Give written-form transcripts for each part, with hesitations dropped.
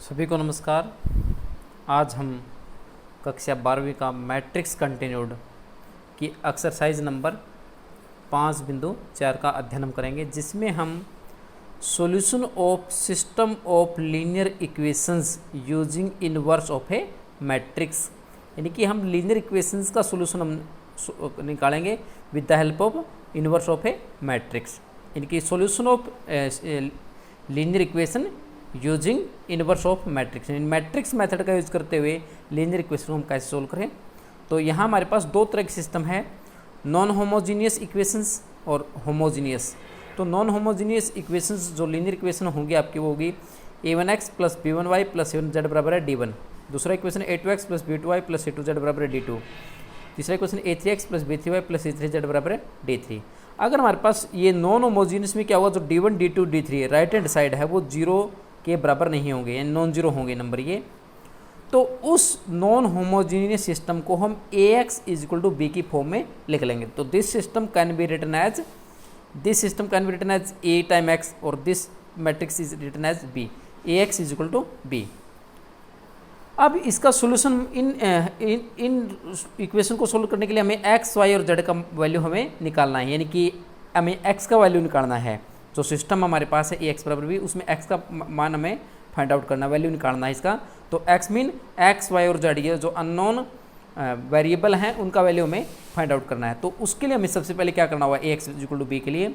सभी को नमस्कार। आज हम कक्षा 12वीं का मैट्रिक्स कंटिन्यूड की एक्सरसाइज नंबर 5.4 का अध्ययन हम करेंगे, जिसमें हम solution of system of linear equations using inverse of A matrix, यानी कि हम लीनियर इक्वेशंस का सॉल्यूशन हम निकालेंगे with the help of inverse of A matrix, यानी कि solution of linear equation using inverse of matrix. Matrix method का use करते हुए लीनियर इक्वेशन को हम कैसे सोल्व करें। तो यहाँ हमारे पास दो तरह के सिस्टम है, नॉन होमोजीनियस इक्वेशंस और होमोजीनियस। तो नॉन होमोजीनियस इक्वेशंस जो लीनियर इक्वेशन होंगी आपकी वो होगी a1x plus b1y plus a1z बराबर है d1। दूसरा equation a2x plus b2y plus a2z बराबर है d2। तीसरा equation a3x plus b3y plus a3z बराबर है d3। अगर हमारे पास ये नॉन होमोजीनियस में क्या होगा, जो d1 d2 d3 right hand side है वो जीरो के बराबर नहीं होंगे, यानी नॉन जीरो होंगे नंबर ये। तो उस नॉन होमोजीनियस सिस्टम को हम ax इक्वल टू बी की फॉर्म में लिख लेंगे। तो this system can be written as a time x और this matrix is written as b, ax equal to b। अब इसका सॉल्यूशन इन इक्वेशन को सोल्व करने के लिए हमें x, y और z का वैल्यू हमें निकालना है, यानी कि हमें x का वैल्यू निकालना है। जो सिस्टम हमारे पास है ax बराबर b, उसमें x का मान हमें फाइंड आउट करना, वैल्यू निकालना है इसका। तो x मीन x, y और z, ये जो अननोन वेरिएबल हैं उनका वैल्यू हमें फाइंड आउट करना है। तो उसके लिए हमें सबसे पहले क्या करना होगा, ax इक्वल टू b के लिए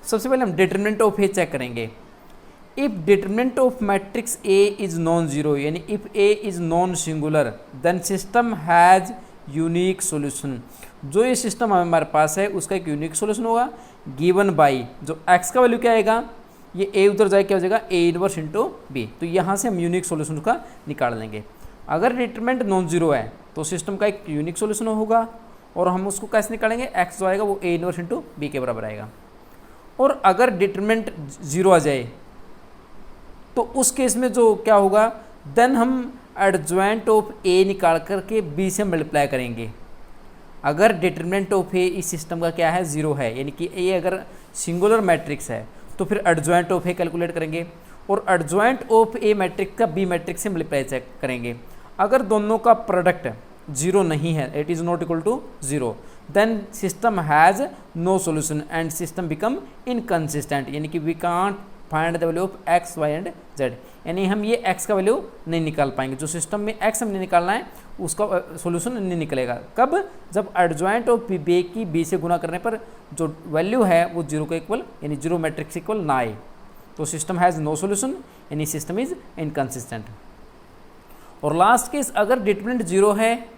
सबसे पहले हम डिटरमिनेंट ऑफ a चेक करेंगे। If determinant of matrix a is non zero, यानी if a is non singular, then system has unique solution. जो ये सिस्टम हमारे पास है उसका एक यूनिक सॉल्यूशन होगा गिवन बाई, जो x का वैल्यू क्या आएगा, ये a उधर जाए क्या हो जाएगा a इनवर्स इंटू b। तो यहाँ से हम यूनिक सॉल्यूशन का निकाल लेंगे। अगर डिटरमिनेंट नॉन जीरो है तो सिस्टम का एक यूनिक सॉल्यूशन होगा, और हम उसको कैसे निकालेंगे, x जो आएगा वो a इनवर्स इंटू b के बराबर आएगा। और अगर डिटरमिनेंट जीरो आ जाए तो उस केस में जो क्या होगा, देन हम एडजॉइंट ऑफ a निकाल करके b से मल्टीप्लाई करेंगे। अगर डिटरमिनेंट ऑफ a इस सिस्टम का क्या है, जीरो है, यानी कि a अगर सिंगुलर मैट्रिक्स है तो फिर एडजॉइंट ऑफ a कैलकुलेट करेंगे और एडजॉइंट ऑफ a मैट्रिक्स का b मैट्रिक्स से मल्टीप्लाई चेक करेंगे। अगर दोनों का प्रोडक्ट जीरो नहीं है, it is not equal to zero, then system has no solution and system become inconsistent, यानी कि we can't find the value of x, y and z, यानी हम ये x का वैल्यू नहीं निकाल पाएंगे। जो सिस्टम में x हमने निकालना है उसका सॉल्यूशन नहीं निकलेगा। कब, जब एडजॉइंट ऑफ b की b से गुना करने पर जो वैल्यू है वो जीरो के इक्वल, यानी जीरो मैट्रिक्स इक्वल ना आए, तो सिस्टम हैज़ नो सोल्यूशन, यानी सिस्टम इज इनकन्सिस्टेंट। और लास्ट केस, अगर डिटरमिनेंट जीरो है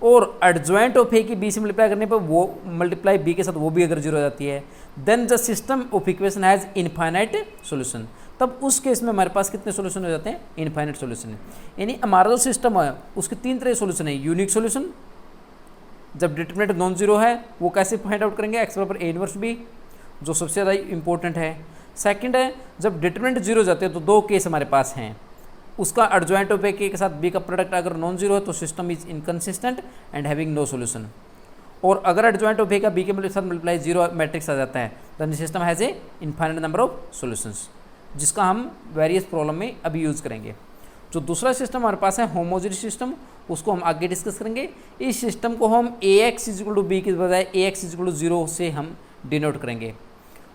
और एडजॉइंट ऑफ a की b से मल्टीप्लाई करने पर वो मल्टीप्लाई b के साथ वो भी अगर जीरो हो जाती है, then the system of equation has infinite solution. तब उस केस में हमारे पास कितने सॉल्यूशन हो जाते हैं, इनफाइनाइट सॉल्यूशन। यानी हमारा जो सिस्टम है उसके तीन तरह सॉल्यूशन है। यूनिक सॉल्यूशन, जब डिटरमिनेंट नॉन जीरो है वो कैसे फाइंड आउट करेंगे, x बराबर a इनवर्स b, जो सबसे ज़्यादा इंपॉर्टेंट है। सेकंड है, जब डिटरमिनेंट जीरो हो जाते हैं तो दो केस हमारे पास हैं, उसका एडजॉइंट ऑफ a के साथ b का प्रोडक्ट अगर नॉन जीरो है तो system is inconsistent and having no solution. और अगर एडजॉइंट ऑफ a का b के साथ मल्टीप्लाई जीरो मैट्रिक्स आ जाता है, then system has a infinite number of solutions, जिसका हम वेरियस प्रॉब्लम में अभी यूज़ करेंगे। जो दूसरा सिस्टम हमारे पास है होमोजीनियस सिस्टम, उसको हम आगे डिस्कस करेंगे। इस सिस्टम को हम ax इक्वल टू b के बजाय ax इक्वल टू जीरो से हम डिनोट करेंगे।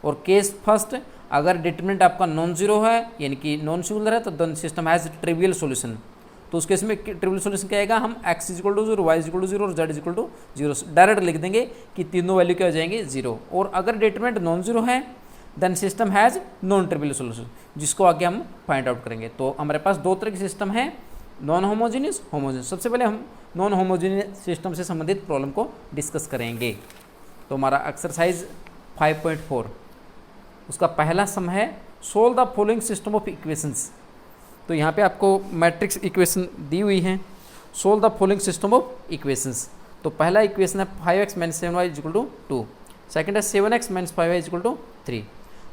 और केस फर्स्ट, अगर डिटरमिनेंट आपका नॉन जीरो है यानी कि नॉन सिंगुलर है, तो then system has trivial solution. तो उस केस में ट्रिवियल सॉल्यूशन क्या आएगा, हम x equal to zero, y equal to zero और z equal to zero direct लिख देंगे कि तीनों वैल्यू क्या हो जाएंगे, जीरो। और अगर डिटरमिनेंट नॉन जीरो है then system has non trivial solution, जिसको आगे हम फाइंड आउट करेंगे। तो हमारे पास दो तरह के सिस्टम है, नॉन होमोजीनियस, होमोजीनियस। सबसे पहले हम नॉन होमोजीनियस सिस्टम से संबंधित प्रॉब्लम को डिस्कस करेंगे। तो हमारा एक्सरसाइज 5.4 उसका पहला सम है, solve the following system of equations. तो यहाँ पे आपको मैट्रिक्स इक्वेशन दी हुई है, solve the following system of equations. तो पहला इक्वेशन है 5x minus 7y equal to 2, second है 7x minus 5y equal to 3।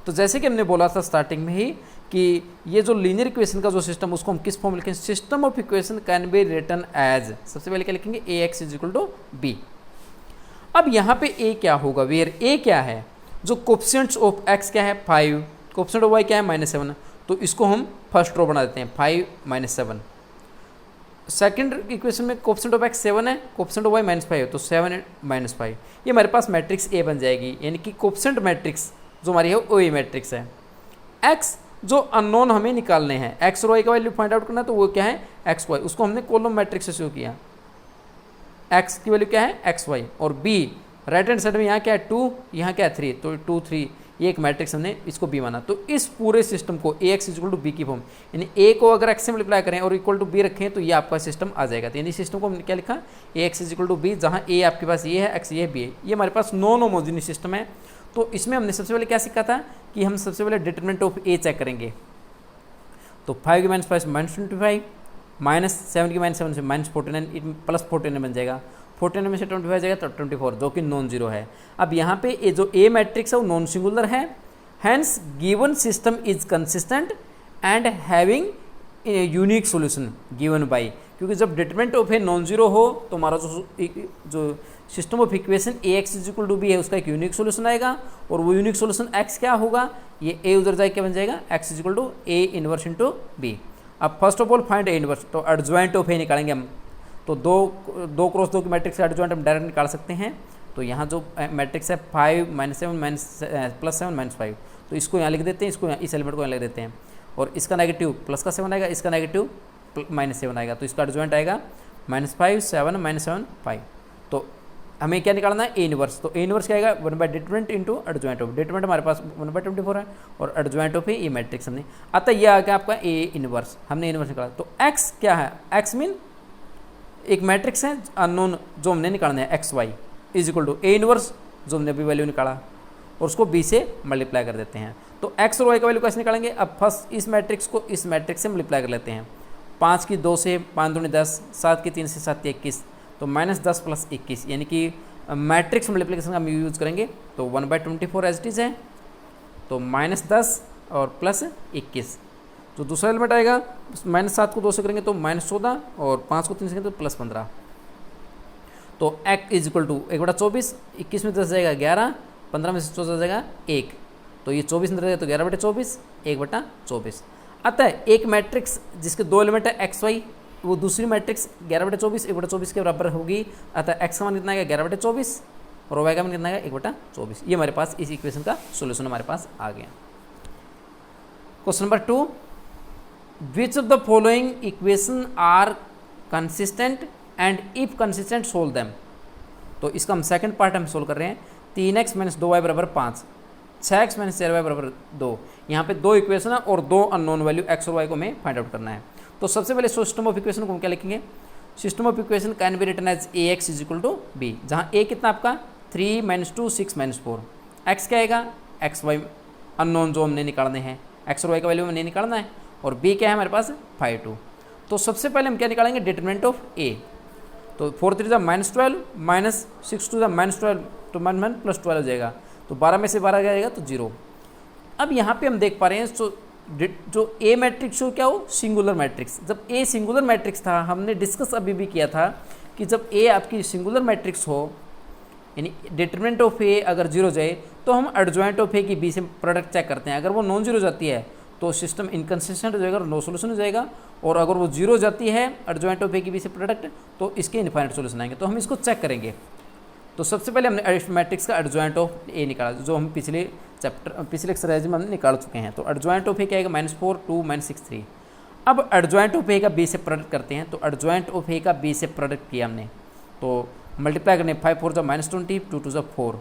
तो जैसे कि हमने बोला था स्टार्टिंग में ही कि ये जो लीनियर इक्वेशन का जो सिस्टम, उसको हम किस फॉर्म में लिखेंगे, system of equation can be written as, सबसे पहले क्या लिखेंगे, ax is equal to b। अब यहाँ पे a क्या होगा, वेयर a क्या है, जो कोफिशिएंट्स ऑफ x क्या है 5, कोफिशिएंट ऑफ y क्या है -7, तो इसको हम फर्स्ट रो बना देते हैं 5 - 7। सेकंड इक्वेशन में कोफिशिएंट ऑफ x 7 है, कोफिशिएंट ऑफ y -5 है, तो 7 - 5 ये हमारे पास मैट्रिक्स A बन जाएगी, यानी कि कोफिशिएंट मैट्रिक्स जो हमारी है वो A मैट्रिक्स है। x जो अननोन हमें निकालने हैं, x और y का वैल्यू फाइंड आउट करना है, तो वो क्या है x y, उसको हमने कॉलम मैट्रिक्स से शुरू किया। x की वैल्यू क्या है x y, और b राइट हैंड साइड में यहाँ क्या है 2, यहाँ क्या है 3, तो 2 3 ये एक मैट्रिक्स हमने इसको b माना। तो इस पूरे सिस्टम को ax = b की फॉर्म, यानी a को अगर x से मल्टीप्लाई करें और इक्वल टू b रखें तो ये आपका सिस्टम आ जाएगा। तो यानी सिस्टम को हमने क्या लिखा, ax = b, जहाँ a आपके पास ये है, x ये है, b है, ये हमारे पास नॉन होमोजेनियस सिस्टम है। तो इसमें हमने सबसे पहले क्या सीखा था कि हम सबसे पहले डिटरमिनेंट ऑफ a चेक करेंगे। तो 5 की -5 -25, -7 की -7 से -49 +49 बन जाएगा, 49 में से 25 जाएगा तो 24, जो कि नॉन जीरो है। अब यहाँ पे ये जो ए मैट्रिक्स है वो नॉन सिंगुलर है, hence given system is consistent and having unique solution given by, क्योंकि जब determinant of A non zero हो तो हमारा जो system of equation ax = b है उसका एक यूनिक सॉल्यूशन आएगा, और वो यूनिक सॉल्यूशन x क्या होगा, ये a उधर जाके क्या बन जाएगा, x = a inverse into b। अब first of all find a inverse, तो एडजॉइंट ऑफ a निकालेंगे हम। तो 2 क्रॉस 2 की मैट्रिक्स का एडजॉइंट हम डायरेक्ट निकाल सकते हैं। तो यहाँ जो मैट्रिक्स है 5 - 7 +7 -5, तो इसको यहाँ लिख देते हैं, इसको इस एलिमेंट को यहाँ लिख देते हैं, और इसका नेगेटिव प्लस का 7 आएगा, इसका नेगेटिव -7 आएगा, तो इसका एडजॉइंट आएगा -5 7 -7 5। तो हमें क्या निकालना है, ए इनवर्स। तो ए इनवर्स क्या आएगा, 1/डिटरमिनेंट इंटू एडजॉइंट ऑफ, डिटरमिनेंट हमारे पास 1/24 है, और एडजॉइंट ऑफ ए मैट्रिक्स हमने, अतः यह आ गया आपका ए इनवर्स, हमने इनवर्स निकाला। तो एक्स क्या है, एक्स मीन एक मैट्रिक्स है अननोन जो हमने निकालना है, एक्स वाई = ए इनवर्स जो हमने अभी वैल्यू निकाला, और उसको बी से मल्टीप्लाई कर देते हैं। तो एक्स और वाई का वैल्यू कैसे निकालेंगे, अब फर्स्ट इस मैट्रिक्स को इस मैट्रिक्स से मल्टीप्लाई कर लेते हैं। 5 की 2 से 5 दूनी 10, 7 की 3 से 7 21, तो -10 + 21, यानी कि मैट्रिक्स मल्टीप्लिकेशन का हम यूज़ करेंगे। तो 1/24 एज इट इज़ है, तो -10 और +21। जो दूसरा एलिमेंट आएगा, -7 को 2 से करेंगे तो -14, और 5 को 3 से करेंगे तो +15। तो x = 1/24, 21 में 10 जाएगा 11, 15 में से 14 जाएगा 1, तो ये 24 में रहेगा तो 11/24, 1/24। अतः एक मैट्रिक्स जिसके 2 एलिमेंट है x y, वो दूसरी मैट्रिक्स 11/24 1/24 के बराबर होगी। अतः x का मान कितना आएगा 11/24, और y का मान कितना आएगा 1/24। ये हमारे पास इस इक्वेशन का सोल्यूशन हमारे पास आ गया। Question number 2, which of the following equation are consistent and if consistent solve them. तो इसका हम सेकंड पार्ट हम सोल्व कर रहे हैं। 3x - 2y = 5, 6x - 4y = 2। यहाँ पे 2 इक्वेशन है और 2 अननोन वैल्यू x और y को हमें फाइंड आउट करना है। तो सबसे पहले सिस्टम ऑफ इक्वेशन को हम क्या लिखेंगे, system of equation can be written as ax = b, जहाँ a कितना आपका 3 - 2 6 - 4, x क्या आएगा x y अननोन जो हमने निकालने हैं, x और y का वैल्यू हमने निकालना है, और b क्या है हमारे पास 5 2। तो सबसे पहले हम क्या निकालेंगे, डिटरमिनेंट ऑफ a। तो 4 3 -12, -6 2 -12, तो -1 +12 हो जाएगा, तो 12 में से 12 जाएगा तो 0। अब यहाँ पे हम देख पा रहे हैं जो ए मैट्रिक्स हो क्या हो, सिंगुलर मैट्रिक्स। जब ए सिंगुलर मैट्रिक्स था, हमने डिस्कस अभी भी किया था कि जब ए आपकी सिंगुलर मैट्रिक्स हो, यानी डिटरमिनेंट ऑफ ए अगर 0 जाए तो हम एडजॉइंट ऑफ ए की बी से प्रोडक्ट चेक करते हैं। अगर वो नॉन जीरो जाती है तो सिस्टम इनकन्सिस्टेंट हो जाएगा और नो सोल्यूशन हो जाएगा, और अगर वो 0 जाती है एडजॉइंट ऑफ ए की बी से प्रोडक्ट, तो इसके इनफाइनाइट सोल्यूशन आएंगे। तो हम इसको चेक करेंगे। तो सबसे पहले हमने मैट्रिक्स का एडजॉइंट ऑफ ए निकाला, जो हम पिछले एक्सरसाइज में हमने निकाल चुके हैं। तो एडजॉइंट ऑफ ए क्या आएगा -4 2 -6 3। अब एडजॉइंट ऑफ ए का बी से प्रोडक्ट करते हैं। तो एडजॉइंट ऑफ ए का बी से प्रोडक्ट किया हमने, तो मल्टीप्लाई करने 5 4 -20, 2 2 4,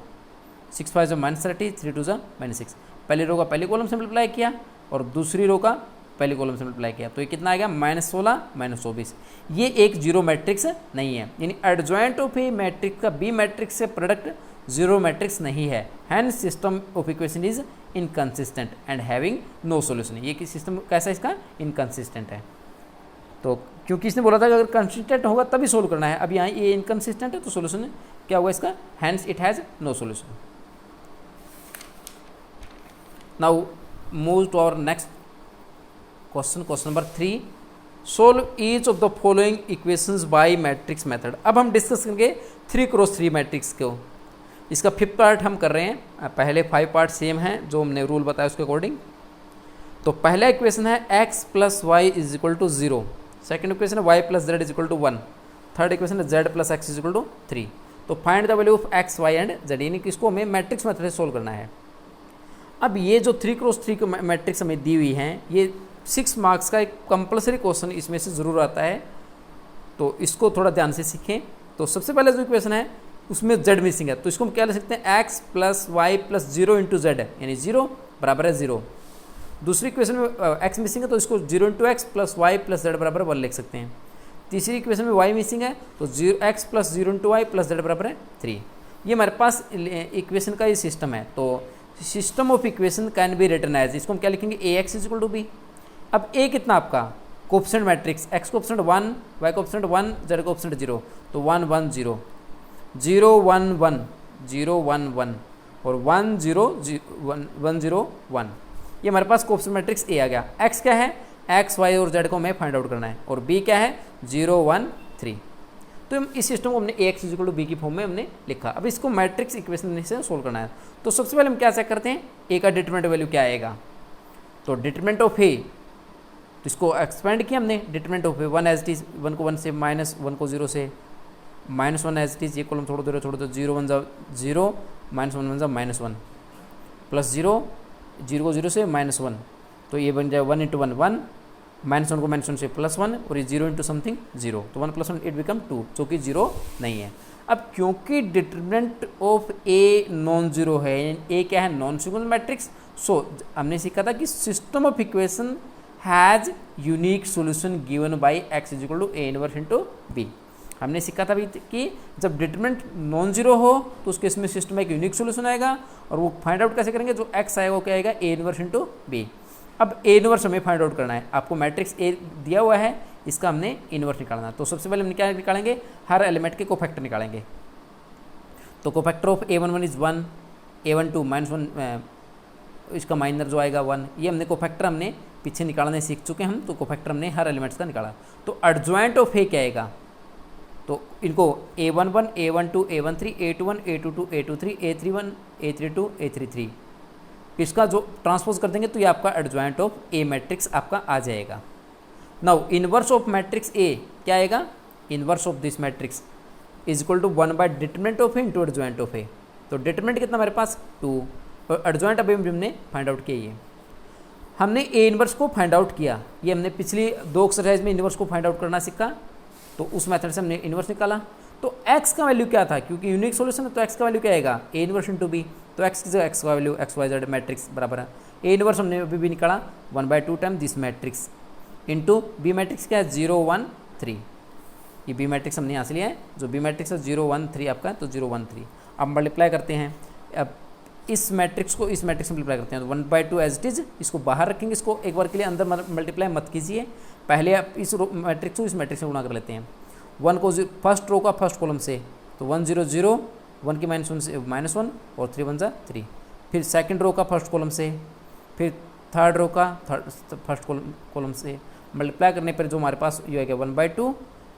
6 5 -30, 3 2 -6। पहली रो का पहली कॉलम से मल्टीप्लाई किया और दूसरी रो का पहली कॉलम से मल्टीप्लाई किया, तो ये कितना आएगा -16 -24। ये एक जीरो मैट्रिक्स नहीं है, यानी एडजॉइंट ऑफ ए मैट्रिक्स का बी मैट्रिक्स से प्रोडक्ट जीरो मैट्रिक्स नहीं है। Hence system of equation is inconsistent and having no solution. ये कि सिस्टम कैसा है, इसका इनकंसिस्टेंट है। तो क्योंकि इसने बोला था कि अगर कंसिस्टेंट होगा तभी सोल्व करना है, अब यहाँ ये इनकंसिस्टेंट है तो सोल्यूशन क्या होगा इसका, hence it has no solution. Now move to our next question number 3, solve each of the following equations by matrix method. अब हम डिस्कस करेंगे 3x3 मैट्रिक्स को। इसका 5th पार्ट हम कर रहे हैं, पहले 5 पार्ट सेम हैं जो हमने रूल बताया उसके अकॉर्डिंग। तो पहला इक्वेशन है x plus Y is equal to 0, second equation है y plus Z is equal to 1, third equation है z plus X is equal to 3। तो find the value of x, y and z, यानी कि इसको हमें matrix method से solve करना है। अब ये जो 3x3 की मैट्रिक्स हमें दी हुई हैं, ये 6 मार्क्स का एक कंपलसरी क्वेश्चन इसमें से ज़रूर आता है, तो इसको थोड़ा ध्यान से सीखें। तो सबसे पहले जो इक्वेशन है उसमें z मिसिंग है, तो इसको हम क्या लिख सकते हैं, x plus Y plus 0 into Z, यानी 0 बराबर है 0। दूसरी इक्वेशन में x मिसिंग है, तो इसको 0 into X plus Y plus Z बराबर 1 लिख सकते हैं। तीसरी इक्वेशन में y मिसिंग है, तो x plus 0 into Y plus Z बराबर है 3। ये हमारे पास इक्वेशन का ये सिस्टम है। तो system of equation can be written as, इसको हम क्या लिखेंगे, ax is equal to B. अब a कितना आपका coefficient matrix, x coefficient 1, y coefficient 1, z coefficient 0, तो 1 1 0 0 1 1 0 1 1 और 1 0 1 0 1, ये हमारे पास कोएफिशिएंट मैट्रिक्स A आ गया। x क्या है, x y और z को हमें फाइंड आउट करना है, और b क्या है 0 1 3। तो इस सिस्टम को हमने ax इक्वल टू बी की फॉर्म में हमने लिखा। अब इसको मैट्रिक्स इक्वेशन से सोल्व करना है। तो सबसे पहले हम क्या चेक करते हैं, a का डिटरमिनेंट वैल्यू क्या आएगा। तो डिटरमिनेंट ऑफ a, तो इसको एक्सपेंड किया हमने, determinant of 1 as it is, 1 को 1 से, माइनस 1 को 0 से, माइनस 1 एज इट इज, ये कॉलम छोड़ दो 0 1 जा 0, माइनस 1 1 जा माइनस 1, प्लस 0 0 को 0 से माइनस 1, तो ये बन जाए 1 इंटू 1 1, माइनस 1 को माइनस 1 से प्लस 1, और ये 0 इंटू समथिंग 0, तो 1 प्लस 1 इट बिकम 2, जो कि 0 नहीं है। अब क्योंकि determinant of A non zero है, ए क्या है, नॉन सिक्वेंस मैट्रिक्स, सो हमने सीखा था कि system of equation has unique solution given by x is equal to a inverse into b। हमने सीखा था भी कि जब डिटरमिनेंट नॉन जीरो हो तो उस केस में सिस्टम में एक यूनिक सॉल्यूशन आएगा, और वो फाइंड आउट कैसे करेंगे, जो x आएगा वो क्या आएगा, a इनवर्स इनटू b। अब a इनवर्स हमें फाइंड आउट करना है, आपको मैट्रिक्स a दिया हुआ है, इसका हमने इनवर्स निकालना है। तो सबसे पहले हम क्या निकालेंगे, हर एलिमेंट के कोफैक्टर निकालेंगे। तो cofactor of a11 is 1, a12 minus 1, इसका माइनर जो आएगा 1, ये हमने कोफैक्टर हमने पीछे निकालने सीख चुके हैं हम। तो कोफैक्टर हमने हर एलिमेंट्स का निकाला। तो एडजॉइंट ऑफ a क्या आएगा, तो इनको a11 a12 a13 a21 a22 a23 a31 a32 a33, इसका जो ट्रांसपोज कर देंगे तो ये आपका एडजॉइंट ऑफ a मैट्रिक्स आपका आ जाएगा। Now inverse of matrix a क्या आएगा, inverse of this matrix is equal to 1 by determinant of a into adjoint of a। तो डिटरमिनेंट कितना हमारे पास 2, और एडजॉइंट अभी हमने फाइंड आउट किया। ये हमने a इनवर्स को फाइंड आउट किया, ये हमने पिछली 2 एक्सरसाइज में इनवर्स को फाइंड आउट करना सीखा, तो उस मेथड से हमने इनवर्स निकाला। तो x का वैल्यू क्या था, क्योंकि यूनिक सॉल्यूशन है तो x का वैल्यू क्या आएगा, a इनवर्स इंटू b। तो x की जगह x का value x y z matrix बराबर है a इनवर्स हमने अभी भी निकाला 1/2 time this matrix into b matrix क्या है 0 1 3, ये b मैट्रिक्स हमने यहाँ से लिया है, जो b मैट्रिक्स है 0 1 3 आपका, तो 0 1 3। अब मल्टीप्लाई करते हैं, अब इस मैट्रिक्स को इस मैट्रिक्स में मल्टीप्लाई करते हैं, तो 1/2 एज इट इज, इसको बाहर रखेंगे, इसको एक बार के लिए अंदर मल्टीप्लाई मत कीजिए, पहले आप इस मैट्रिक्स को इस मैट्रिक्स से गुणा कर लेते हैं। 1 को फर्स्ट रो का फर्स्ट कॉलम से, तो 1 0 0, 1 की माइनस 1 से -1, और 3 1 3। फिर सेकंड रो का फर्स्ट कॉलम से, फिर थर्ड रो का फर्स्ट कॉलम से मल्टीप्लाई करने पर जो हमारे पास ये आएगा 1/2,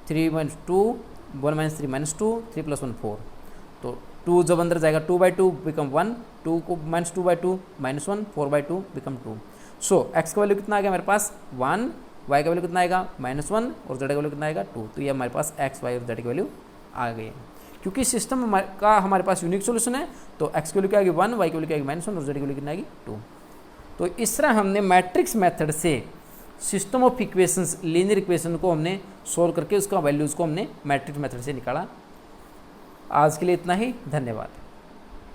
3 - 2, 1 - 3 -2, 3 + 1 4। तो 2 जब अंदर जाएगा 2/2 बिकम 1, 2 को -2/2 -1, 4/2 बिकम 2। सो x का वैल्यू कितना आ गया हमारे पास 1, y का वैल्यू कितना आएगा -1, और z का वैल्यू कितना आएगा 2। तो ये हमारे पास x, y और z की वैल्यू आ गई है। क्योंकि सिस्टम का हमारे पास यूनिक सॉल्यूशन है, तो x की वैल्यू क्या आएगी 1, y की वैल्यू क्या आएगी -1, और z की वैल्यू कितना आएगी 2। तो इस तरह हमने मैट्रिक्स मेथड से system of equations, linear equation को हमने सोल्व करके उसका वैल्यूज़ को हमने मैट्रिक्स मेथड से निकाला। आज के लिए इतना ही, धन्यवाद।